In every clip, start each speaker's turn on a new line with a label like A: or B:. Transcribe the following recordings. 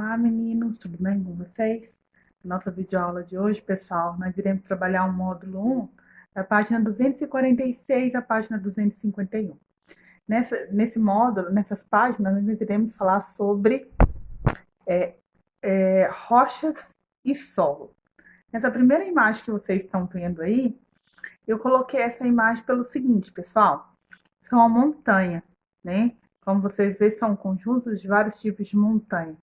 A: Olá, meninos, tudo bem com vocês? Nossa videoaula de hoje, pessoal, nós iremos trabalhar o módulo 1, da página 246 à página 251. Nesse módulo, nessas páginas, nós iremos falar sobre rochas e solo. Nessa primeira imagem que vocês estão vendo aí, eu coloquei essa imagem pelo seguinte, pessoal, são uma montanha, né? Como vocês veem, são conjuntos de vários tipos de montanha.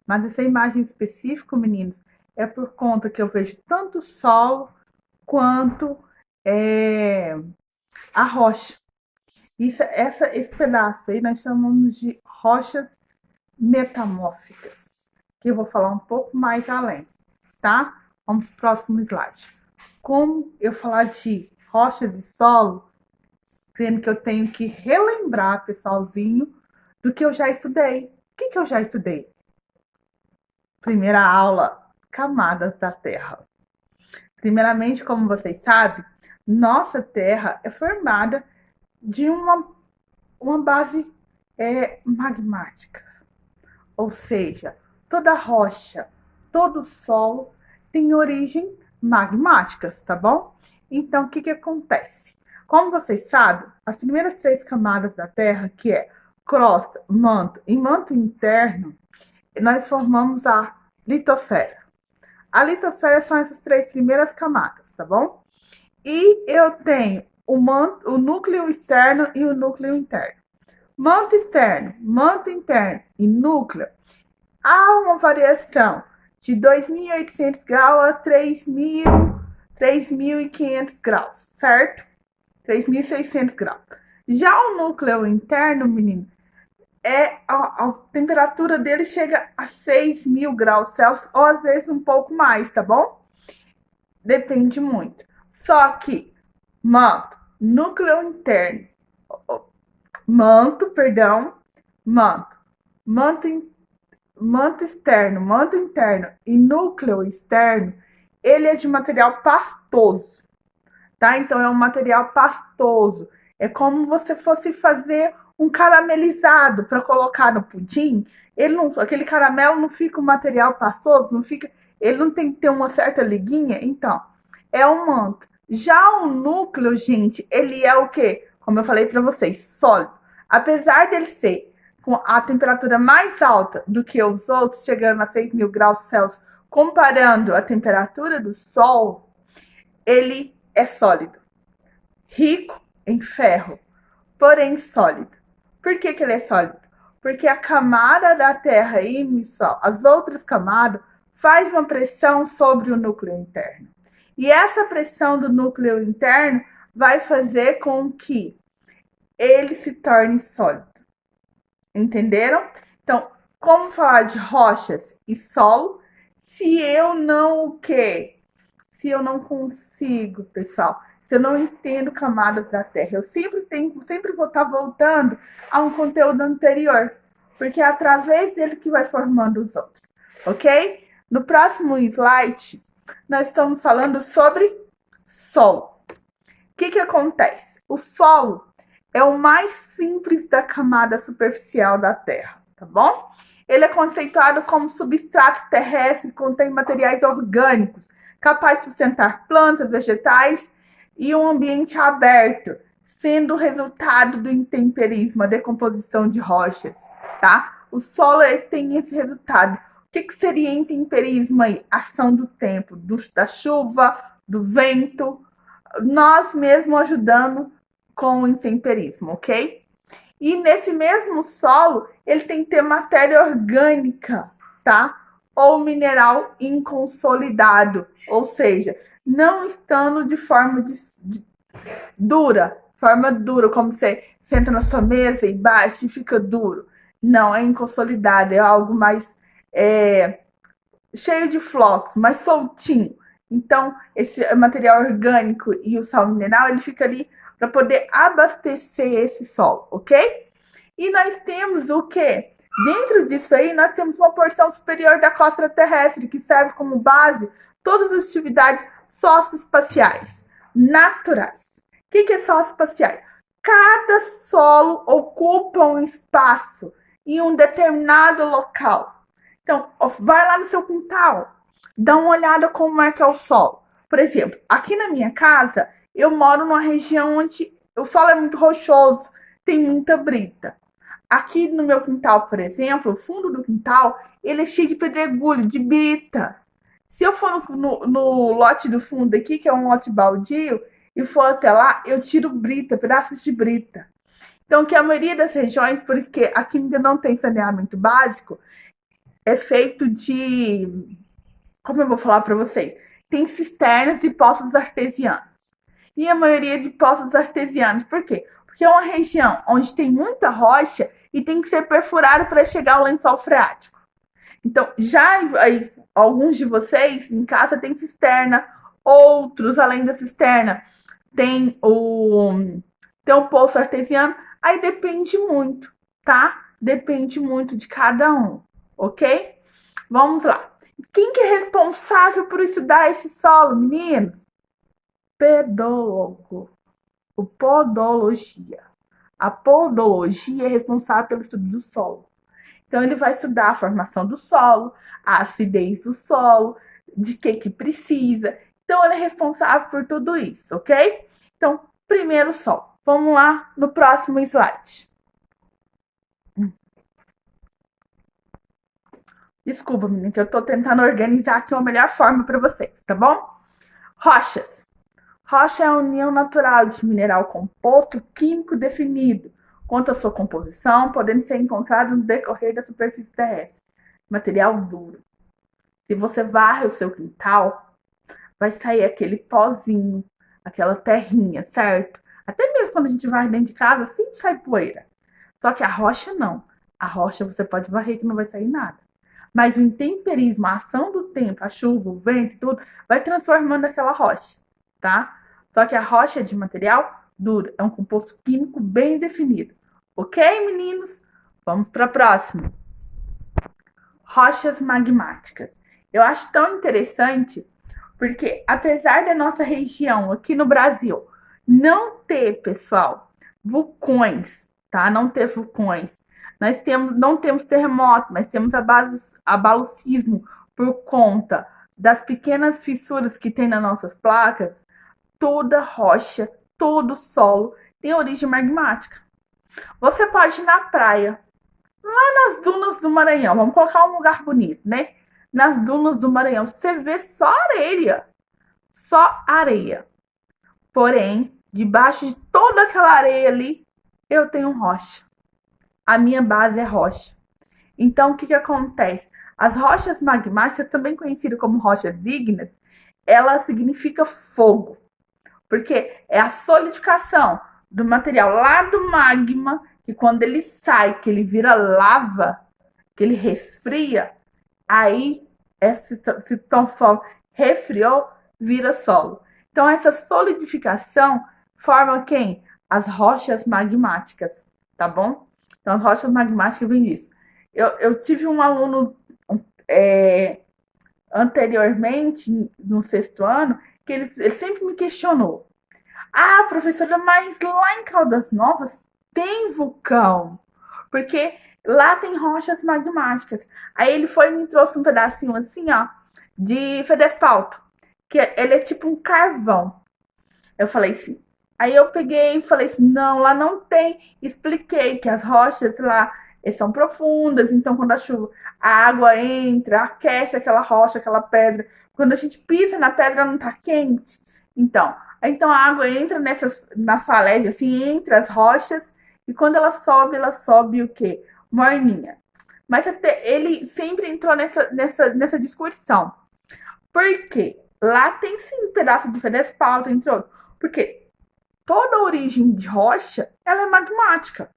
A: Mas essa imagem específica, meninos, é por conta que eu vejo tanto o solo quanto a rocha. Esse pedaço aí nós chamamos de rochas metamórficas, que eu vou falar um pouco mais além, tá? Vamos para o próximo slide. Como eu falar de rochas e solo, sendo que eu tenho que relembrar, pessoalzinho, do que eu já estudei. O que eu já estudei? Primeira aula, camadas da Terra. Primeiramente, como vocês sabem, nossa Terra é formada de uma base magmática. Ou seja, toda rocha, todo solo tem origem magmáticas, tá bom? Então, o que acontece? Como vocês sabem, as primeiras 3 camadas da Terra, que é crosta, manto e manto interno, nós formamos a litosfera. A litosfera são essas 3 primeiras camadas, tá bom? E eu tenho o núcleo externo e o núcleo interno. Manto externo, manto interno e núcleo, há uma variação de 2.800 graus a 3.500 graus, certo? 3.600 graus. Já o núcleo interno, menino, a temperatura dele chega a 6.000 graus Celsius, ou às vezes um pouco mais, tá bom? Depende muito. Só que manto, núcleo interno, manto externo, manto interno e núcleo externo, ele é de material pastoso, tá? Então é um material pastoso. É como você fosse fazer um caramelizado para colocar no pudim. Aquele caramelo não fica um material pastoso, não fica, ele não tem que ter uma certa liguinha. Então, é um manto. Já o núcleo, gente, ele é o quê? Como eu falei para vocês, sólido. Apesar dele ser com a temperatura mais alta do que os outros, chegando a 6.000 graus Celsius, comparando a temperatura do Sol, ele é sólido, rico em ferro, porém sólido. Por que ele é sólido? Porque a camada da Terra e as outras camadas, faz uma pressão sobre o núcleo interno. E essa pressão do núcleo interno vai fazer com que ele se torne sólido. Entenderam? Então, como falar de rochas e solo se eu não o quê? Se eu não consigo, pessoal, se eu não entendo camadas da Terra, eu sempre vou estar voltando a um conteúdo anterior, porque é através dele que vai formando os outros, ok? No próximo slide, nós estamos falando sobre solo. O que acontece? O solo é o mais simples da camada superficial da Terra, tá bom? Ele é conceituado como substrato terrestre que contém materiais orgânicos, capaz de sustentar plantas, vegetais e um ambiente aberto, sendo o resultado do intemperismo, a decomposição de rochas, tá? O solo tem esse resultado. O que seria intemperismo aí? Ação do tempo, da chuva, do vento, nós mesmos ajudando com o intemperismo, ok? E nesse mesmo solo, ele tem que ter matéria orgânica, tá? Ou mineral inconsolidado, ou seja, não estando de forma dura, como você senta na sua mesa e bate e fica duro. Não, é inconsolidado, é algo mais cheio de flocos, mais soltinho. Então, esse material orgânico e o sal mineral, ele fica ali para poder abastecer esse solo, ok? E nós temos o quê? Dentro disso aí, nós temos uma porção superior da crosta terrestre, que serve como base todas as atividades socioespaciais naturais. O que é socioespaciais? Cada solo ocupa um espaço em um determinado local. Então, vai lá no seu quintal, dá uma olhada como é que é o solo. Por exemplo, aqui na minha casa, eu moro numa região onde o solo é muito rochoso, tem muita brita. Aqui no meu quintal, por exemplo, o fundo do quintal, ele é cheio de pedregulho, de brita. Se eu for no lote do fundo aqui, que é um lote baldio, e for até lá, eu tiro brita, pedaços de brita. Então, que a maioria das regiões, porque aqui ainda não tem saneamento básico, é feito de. Como eu vou falar para vocês? Tem cisternas e poços artesianos. E a maioria de poços artesianos, por quê? Porque é uma região onde tem muita rocha e tem que ser perfurado para chegar ao lençol freático. Então, já aí, alguns de vocês em casa tem cisterna, outros, além da cisterna, tem o poço artesiano. Aí depende muito, tá? Depende muito de cada um, ok? Vamos lá. Quem que é responsável por estudar esse solo, meninos? Pedólogo. O podologia. A podologia é responsável pelo estudo do solo. Então, ele vai estudar a formação do solo, a acidez do solo, de que precisa. Então, ele é responsável por tudo isso, ok? Então, primeiro solo. Vamos lá no próximo slide. Desculpa, menina, que eu tô tentando organizar aqui uma melhor forma para vocês, tá bom? Rochas. Rocha é a união natural de mineral composto químico definido, quanto à sua composição, podendo ser encontrado no decorrer da superfície terrestre. Material duro. Se você varre o seu quintal, vai sair aquele pozinho, aquela terrinha, certo? Até mesmo quando a gente varre dentro de casa, sempre sai poeira. Só que a rocha não. A rocha você pode varrer que não vai sair nada. Mas o intemperismo, a ação do tempo, a chuva, o vento e tudo, vai transformando aquela rocha, tá? Só que a rocha é de material duro, é um composto químico bem definido. Ok, meninos? Vamos para a próxima. Rochas magmáticas. Eu acho tão interessante porque, apesar da nossa região aqui no Brasil não ter, pessoal, vulcões, tá? Não ter vulcões. Não temos terremoto, mas temos abalucismo por conta das pequenas fissuras que tem nas nossas placas. Toda rocha, todo solo tem origem magmática. Você pode ir na praia, lá nas dunas do Maranhão, vamos colocar um lugar bonito, né? Nas dunas do Maranhão, você vê só areia. Só areia. Porém, debaixo de toda aquela areia ali, eu tenho rocha. A minha base é rocha. Então, o que acontece? As rochas magmáticas, também conhecidas como rochas ígneas, ela significa fogo. Porque é a solidificação do material lá do magma, que quando ele sai, que ele vira lava, que ele resfria, aí se transforma, resfriou, vira solo. Então, essa solidificação forma quem? As rochas magmáticas, tá bom? Então, as rochas magmáticas vêm disso. Eu tive um aluno anteriormente, no 6º ano, que ele sempre me questionou. Ah, professora, mas lá em Caldas Novas tem vulcão. Porque lá tem rochas magmáticas. Aí ele foi e me trouxe um pedacinho assim, ó, de fedespalto. Que ele é tipo um carvão. Eu falei assim. Aí eu peguei e falei assim, não, lá não tem. Expliquei que as rochas lá são profundas, então quando a água entra, aquece aquela rocha, aquela pedra. Quando a gente pisa na pedra, não tá quente. Então a água entra na falésia, assim, entre as rochas, e quando ela sobe o quê? Morninha. Mas até ele sempre entrou nessa discussão. Por quê? Lá tem sim um pedaço de fedespalto, entre outros. Porque toda a origem de rocha, ela é magmática.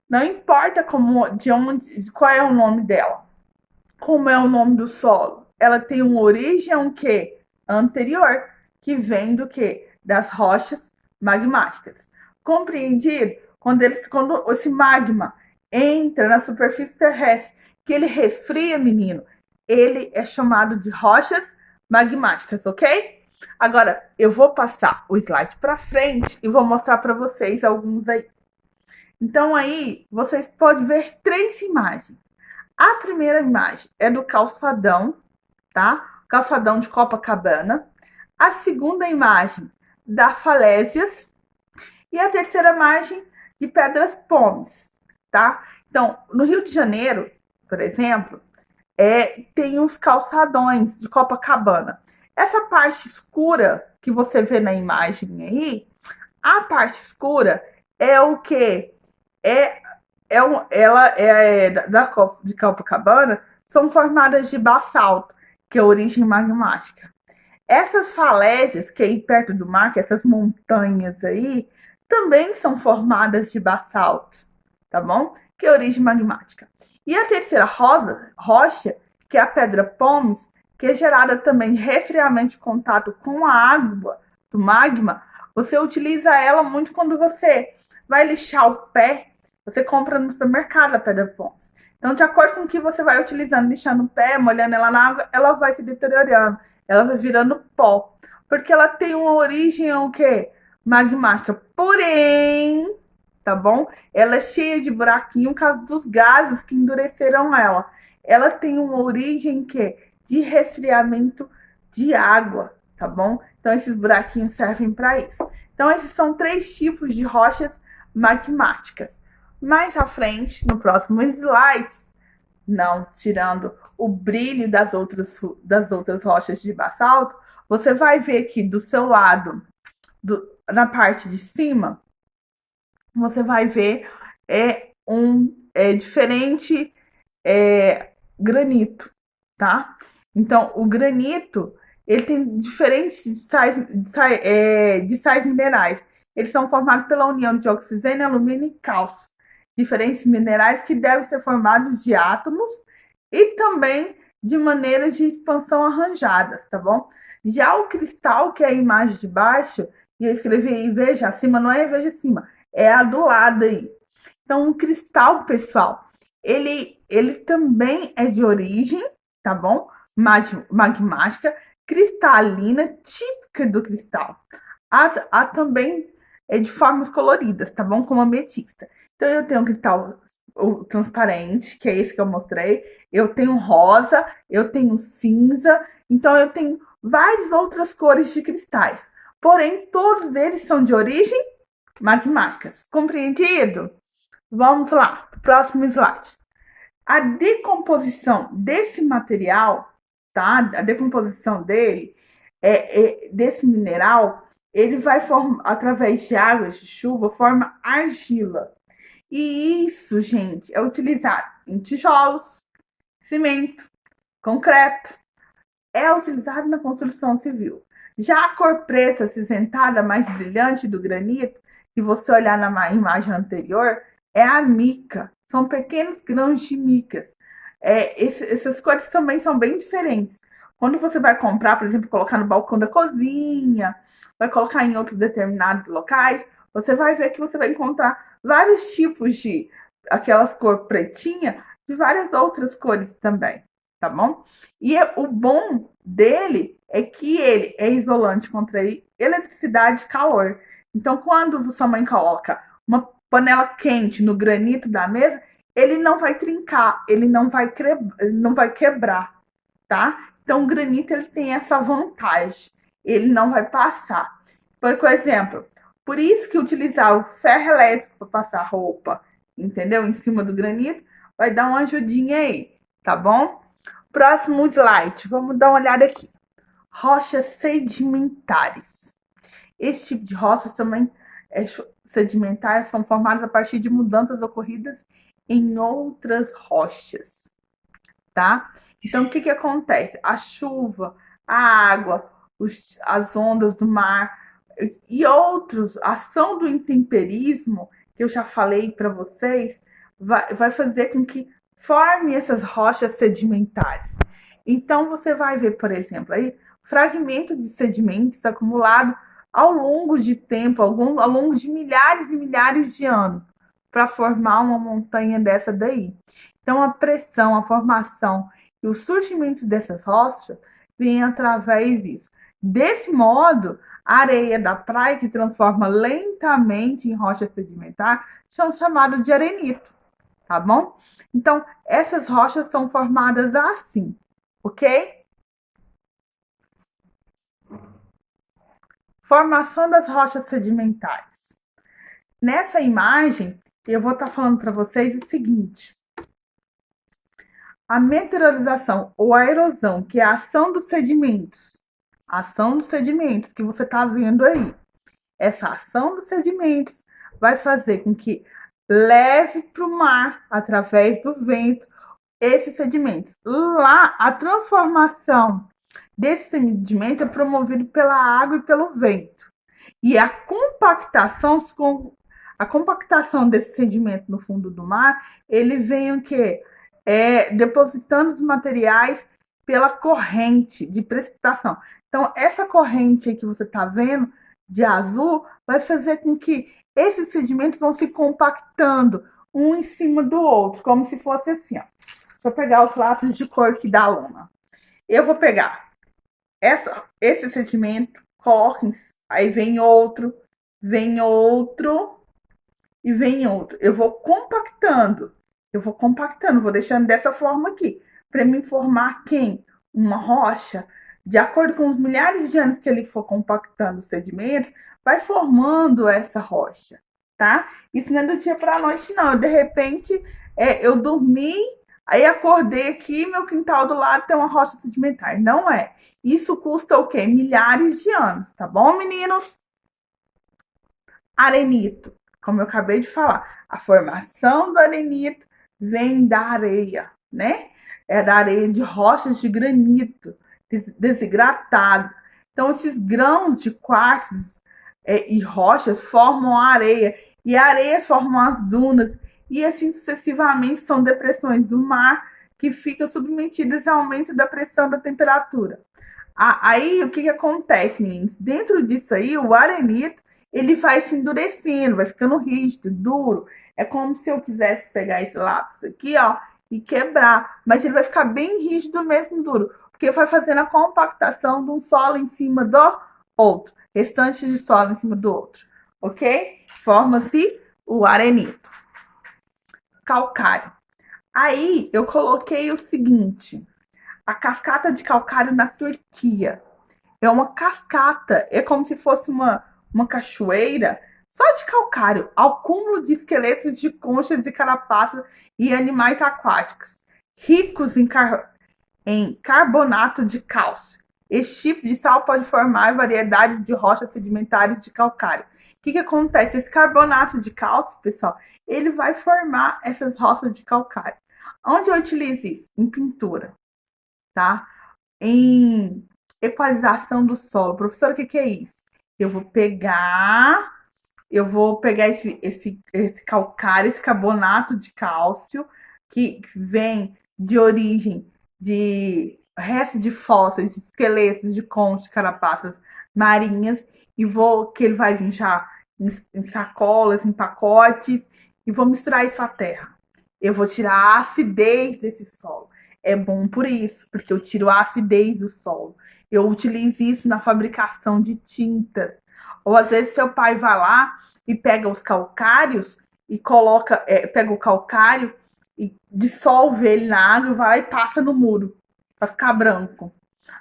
A: Não importa qual é o nome dela, como é o nome do solo. Ela tem uma origem o quê? Anterior, que vem do quê? Das rochas magmáticas. Compreendido? Quando esse magma entra na superfície terrestre, que ele resfria, menino, ele é chamado de rochas magmáticas, ok? Agora, eu vou passar o slide para frente e vou mostrar para vocês alguns aí. Então, aí, vocês podem ver 3 imagens. A primeira imagem é do calçadão, tá? Calçadão de Copacabana. A segunda imagem da Falésias. E a terceira imagem de Pedras Pomes, tá? Então, no Rio de Janeiro, por exemplo, tem os calçadões de Copacabana. Essa parte escura que você vê na imagem aí, a parte escura é o que? Ela de Copacabana, são formadas de basalto, que é a origem magmática. Essas falésias que é aí perto do mar, que essas montanhas aí, também são formadas de basalto, tá bom? Que é a origem magmática. E a terceira rocha, que é a pedra Pomes, que é gerada também de resfriamento de contato com a água do magma, você utiliza ela muito quando você vai lixar o pé, você compra no supermercado a pedra Pomes. Então, de acordo com o que você vai utilizando, lixando o pé, molhando ela na água, ela vai se deteriorando, ela vai virando pó. Porque ela tem uma origem o quê? Magmática. Porém, tá bom? Ela é cheia de buraquinho por causa dos gases que endureceram ela. Ela tem uma origem que de resfriamento de água, tá bom? Então esses buraquinhos servem para isso. Então esses são 3 tipos de rochas magmáticas. Mais à frente, no próximo slide, não tirando o brilho das outras rochas de basalto, você vai ver que do seu lado, na parte de cima, você vai ver diferente granito, tá? Então, o granito, ele tem diferentes de sais minerais. Eles são formados pela união de oxigênio, alumínio e cálcio. Diferentes minerais que devem ser formados de átomos e também de maneiras de expansão arranjadas, tá bom? Já o cristal, que é a imagem de baixo, e eu escrevi aí, veja acima, não é veja acima, é a do lado aí. Então, o cristal, pessoal, ele também é de origem, tá bom? Magmática, cristalina, típica do cristal. Há também de formas coloridas, tá bom? Como ametista. Então, eu tenho um cristal transparente, que é esse que eu mostrei. Eu tenho rosa, eu tenho cinza. Então, eu tenho várias outras cores de cristais. Porém, todos eles são de origem magmáticas. Compreendido? Vamos lá, próximo slide. A decomposição desse material, tá? A decomposição dele, desse mineral, ele vai formar, através de águas de chuva, forma argila. E isso, gente, é utilizado em tijolos, cimento, concreto. É utilizado na construção civil. Já a cor preta acinzentada, mais brilhante do granito, se você olhar na imagem anterior, é a mica. São pequenos grãos de micas. Essas cores também são bem diferentes. Quando você vai comprar, por exemplo, colocar no balcão da cozinha, vai colocar em outros determinados locais, você vai ver que você vai encontrar vários tipos de aquelas cor pretinha, de várias outras cores também, tá bom? E o bom dele é que ele é isolante contra eletricidade e calor. Então, quando sua mãe coloca uma panela quente no granito da mesa, ele não vai trincar, ele não vai quebrar, tá? Então, o granito ele tem essa vantagem, ele não vai passar. Por exemplo, por isso que utilizar o ferro elétrico para passar roupa, entendeu? Em cima do granito, vai dar uma ajudinha aí, tá bom? Próximo slide, vamos dar uma olhada aqui. Rochas sedimentares. Esse tipo de rochas também sedimentares são formadas a partir de mudanças ocorridas em outras rochas, tá? Então, o que acontece? A chuva, a água, as ondas do mar e outros, a ação do intemperismo, que eu já falei para vocês, vai fazer com que forme essas rochas sedimentares. Então, você vai ver, por exemplo, aí, fragmentos de sedimentos acumulados ao longo de tempo, ao longo de milhares e milhares de anos, para formar uma montanha dessa daí. Então, a pressão, a formação e o surgimento dessas rochas vem através disso. Desse modo, a areia da praia, que transforma lentamente em rocha sedimentar, são chamadas de arenito. tá bom? Então, essas rochas são formadas assim, ok? Formação das rochas sedimentares. Nessa imagem, eu vou estar falando para vocês o seguinte: a meteorização ou a erosão, que é a ação dos sedimentos que você está vendo aí. Essa ação dos sedimentos vai fazer com que leve para o mar, através do vento, esses sedimentos. Lá, a transformação desse sedimento é promovido pela água e pelo vento. E a compactação desse sedimento no fundo do mar, ele vem o quê? Depositando os materiais pela corrente de precipitação. Então, essa corrente aí que você está vendo, de azul, vai fazer com que esses sedimentos vão se compactando um em cima do outro, como se fosse assim, ó. Deixa eu pegar os lápis de cor aqui da aluna. Eu vou pegar esse sedimento, coloco, aí vem outro e vem outro. Eu vou compactando, vou deixando dessa forma aqui, para me formar quem? Uma rocha. De acordo com os milhares de anos que ele for compactando os sedimentos, vai formando essa rocha, tá? Isso não é do dia para a noite, não. De repente, eu dormi, aí acordei aqui, meu quintal do lado tem uma rocha sedimentar. Não é. Isso custa o quê? Milhares de anos, tá bom, meninos? Arenito, como eu acabei de falar, a formação do arenito vem da areia, né? É da areia de rochas de granito desidratado. Então, esses grãos de quartzo e rochas formam a areia, e a areia formam as dunas, e assim sucessivamente são depressões do mar que ficam submetidas ao aumento da pressão da temperatura. Aí, o que acontece, meninos? Dentro disso aí, o arenito, ele vai se endurecendo, vai ficando rígido, duro. É como se eu quisesse pegar esse lápis aqui, ó, e quebrar. Mas ele vai ficar bem rígido mesmo, duro. Porque vai fazendo a compactação de um solo em cima do outro. Restante de solo em cima do outro. Ok? Forma-se o arenito. Calcário. Aí, eu coloquei o seguinte. A cascata de calcário na Turquia. É uma cascata, é como se fosse uma cachoeira só de calcário, ao cúmulo de esqueletos de conchas e carapaças e animais aquáticos, ricos em carbonato de cálcio. Esse tipo de sal pode formar variedade de rochas sedimentares de calcário. O que acontece? Esse carbonato de cálcio, pessoal, ele vai formar essas rochas de calcário. Onde eu utilizo isso? Em pintura, tá? Em equalização do solo. Professora, o que é isso? Eu vou pegar esse calcário, esse carbonato de cálcio, que vem de origem de restos de fósseis, de esqueletos, de conchas, carapaças marinhas, que ele vai vir já em sacolas, em pacotes, e vou misturar isso à terra. Eu vou tirar a acidez desse solo. É bom por isso, porque eu tiro a acidez do solo. Eu utilizo isso na fabricação de tinta. Ou às vezes seu pai vai lá e pega os calcários e pega o calcário e dissolve ele na água e vai e passa no muro para ficar branco.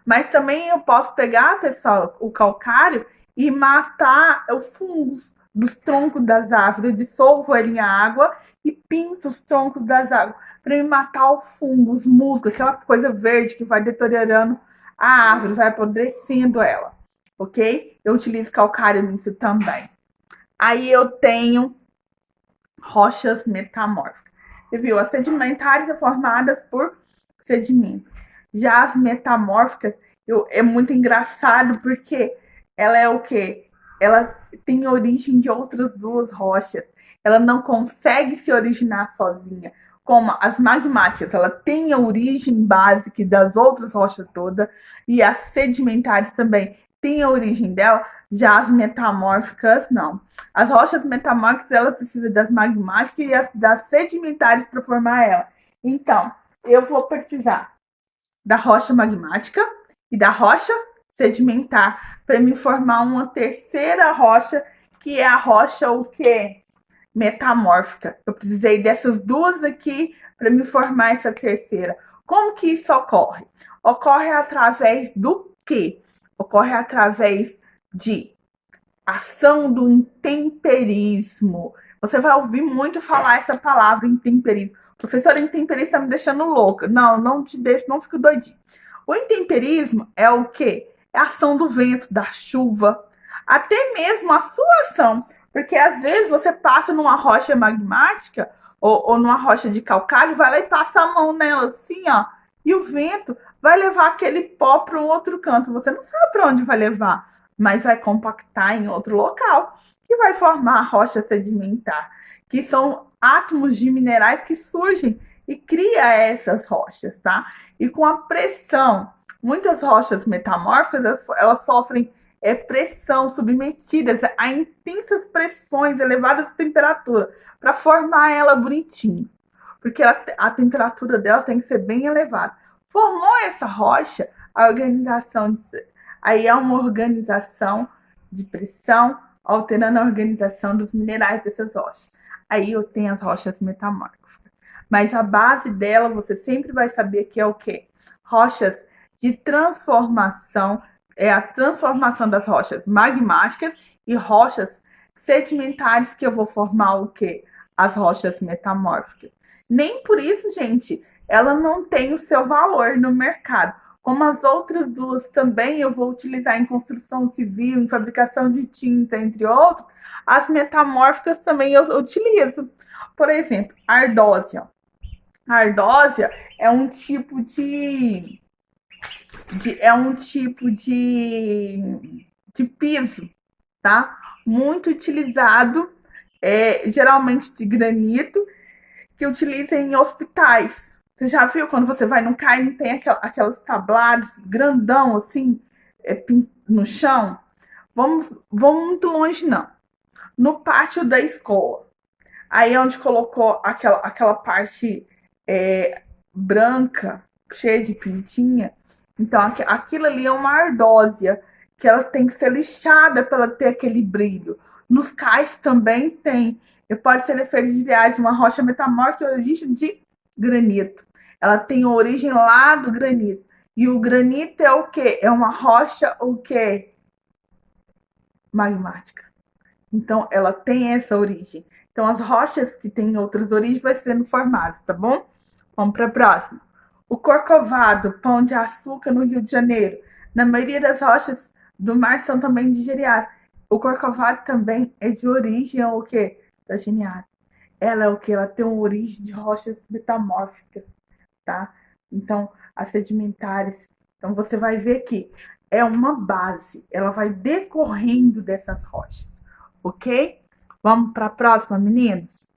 A: Mas também eu posso pegar, pessoal, o calcário e matar os fungos dos troncos das árvores. Eu dissolvo ele em água e pinto os troncos das árvores para me matar o fungo, os musgos, aquela coisa verde que vai deteriorando a árvore, vai apodrecendo ela, ok? Eu utilizo calcário nisso também. Aí eu tenho rochas metamórficas. Você viu? As sedimentares são formadas por sedimentos. Já as metamórficas, é muito engraçado porque ela é o quê? Ela tem origem de outras duas rochas. Ela não consegue se originar sozinha. Como as magmáticas, ela tem a origem básica das outras rochas todas, e as sedimentares também têm a origem dela, já as metamórficas não. As rochas metamórficas, ela precisa das magmáticas e das sedimentares para formar ela. Então, eu vou precisar da rocha magmática e da rocha sedimentar para me formar uma terceira rocha, que é a rocha o quê? metamórfica. Eu precisei dessas duas aqui para me formar essa terceira. Como que isso ocorre? Ocorre através do quê? Ocorre através de ação do intemperismo. Você vai ouvir muito falar essa palavra, intemperismo. Professora, intemperismo está me deixando louca. Não, não te deixo, não fico doidinho. O intemperismo é o quê? É a ação do vento, da chuva, até mesmo a sua ação. Porque às vezes você passa numa rocha magmática ou numa rocha de calcário, vai lá e passa a mão nela assim, ó. E o vento vai levar aquele pó para um outro canto. Você não sabe para onde vai levar, mas vai compactar em outro local, que vai formar a rocha sedimentar, que são átomos de minerais que surgem e cria essas rochas, tá? E com a pressão, muitas rochas metamórficas, elas sofrem pressão, submetidas a intensas pressões, elevadas temperatura, para formar ela bonitinho, porque a temperatura dela tem que ser bem elevada. Formou essa rocha, a organização aí é uma organização de pressão, alterando a organização dos minerais dessas rochas. Aí eu tenho as rochas metamórficas. Mas a base dela, você sempre vai saber que é o quê? Rochas de transformação, é a transformação das rochas magmáticas e rochas sedimentares, que eu vou formar o quê? As rochas metamórficas. Nem por isso, gente, ela não tem o seu valor no mercado. Como as outras duas também eu vou utilizar em construção civil, em fabricação de tinta, entre outros, as metamórficas também eu utilizo. Por exemplo, a ardósia. A ardósia é um tipo de piso, tá? Muito utilizado, geralmente de granito, que utiliza em hospitais. Você já viu quando você vai no CAI, não tem aquelas tablados grandão assim, no chão? Vamos muito longe, não. No pátio da escola. Aí é onde colocou aquela parte branca, cheia de pintinha. Então, aquilo ali é uma ardósia, que ela tem que ser lixada para ela ter aquele brilho. Nos cais também tem. E pode ser referenciada de uma rocha metamórfica de origem de granito. Ela tem origem lá do granito. E o granito é o quê? É uma rocha o quê? Magmática. Então, ela tem essa origem. Então, as rochas que têm outras origens vão sendo formadas, tá bom? Vamos para a próxima. O corcovado, pão de açúcar no Rio de Janeiro. Na maioria das rochas do mar são também digeriadas. O corcovado também é de origem o quê? Da geniária. Ela é o que? Ela tem uma origem de rochas metamórficas, tá? Então, as sedimentares. Então, você vai ver que é uma base. Ela vai decorrendo dessas rochas, ok? Vamos para a próxima, meninos?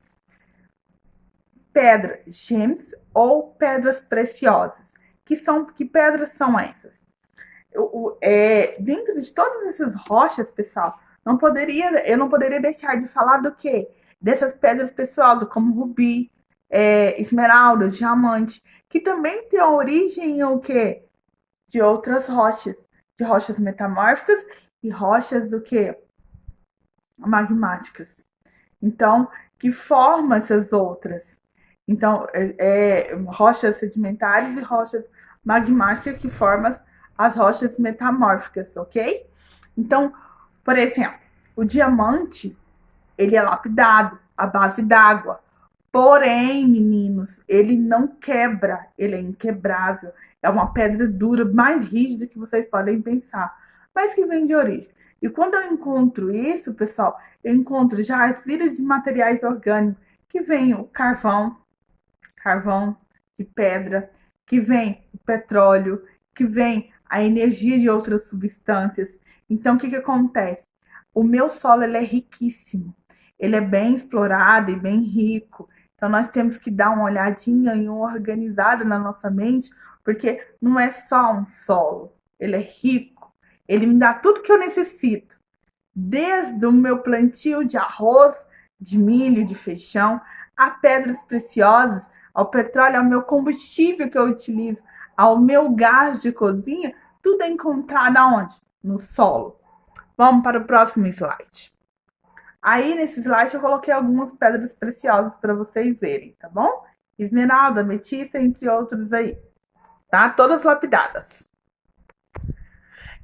A: Pedra, gems ou pedras preciosas. Que pedras são essas? Dentro de todas essas rochas, pessoal, eu não poderia deixar de falar do quê? Dessas pedras preciosas, como rubi, esmeralda, diamante, que também tem origem o quê? De outras rochas, de rochas metamórficas e rochas do quê? Magmáticas. Então, que formam essas outras? Então, rochas sedimentares e rochas magmáticas que formam as rochas metamórficas, ok? Então, por exemplo, o diamante, ele é lapidado à base d'água. Porém, meninos, ele não quebra, ele é inquebrável. É uma pedra dura, mais rígida que vocês podem pensar, mas que vem de origem. E quando eu encontro isso, pessoal, eu encontro já argilhas de materiais orgânicos, que vem o carvão de pedra, que vem o petróleo, que vem a energia de outras substâncias. Então, o que acontece? O meu solo ele é riquíssimo, ele é bem explorado e bem rico. Então, nós temos que dar uma olhadinha e uma organizada na nossa mente, porque não é só um solo, ele é rico, ele me dá tudo que eu necessito, desde o meu plantio de arroz, de milho, de feijão, a pedras preciosas, ao petróleo, ao meu combustível que eu utilizo, ao meu gás de cozinha, tudo é encontrado aonde? No solo. Vamos para o próximo slide. Aí, nesse slide, eu coloquei algumas pedras preciosas para vocês verem, tá bom? Esmeralda, ametista, entre outros aí, tá? Todas lapidadas.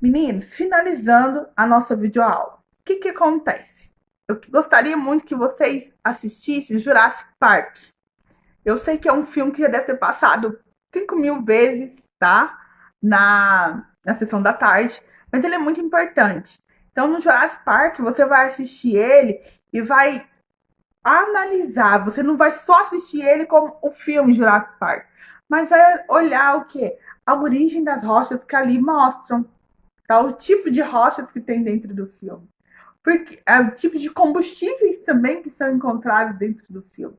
A: Meninos, finalizando a nossa videoaula, o que acontece? Eu gostaria muito que vocês assistissem Jurassic Park. Eu sei que é um filme que já deve ter passado 5.000 vezes, tá? Na sessão da tarde, mas ele é muito importante. Então, no Jurassic Park, você vai assistir ele e vai analisar. Você não vai só assistir ele como o filme Jurassic Park, mas vai olhar o quê? A origem das rochas que ali mostram, tá? O tipo de rochas que tem dentro do filme. Porque é o tipo de combustíveis também que são encontrados dentro do filme.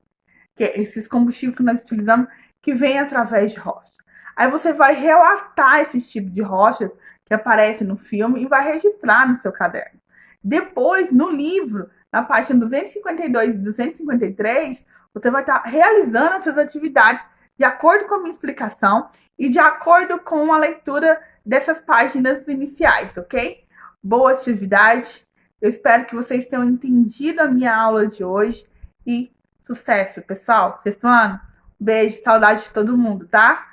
A: Que é esses combustíveis que nós utilizamos que vêm através de rochas. Aí você vai relatar esse tipo de rochas que aparece no filme e vai registrar no seu caderno. Depois, no livro, na página 252 e 253, você vai estar realizando essas atividades de acordo com a minha explicação e de acordo com a leitura dessas páginas iniciais, ok? Boa atividade. Eu espero que vocês tenham entendido a minha aula de hoje e sucesso, pessoal. Sexto ano. Beijo, saudade de todo mundo, tá?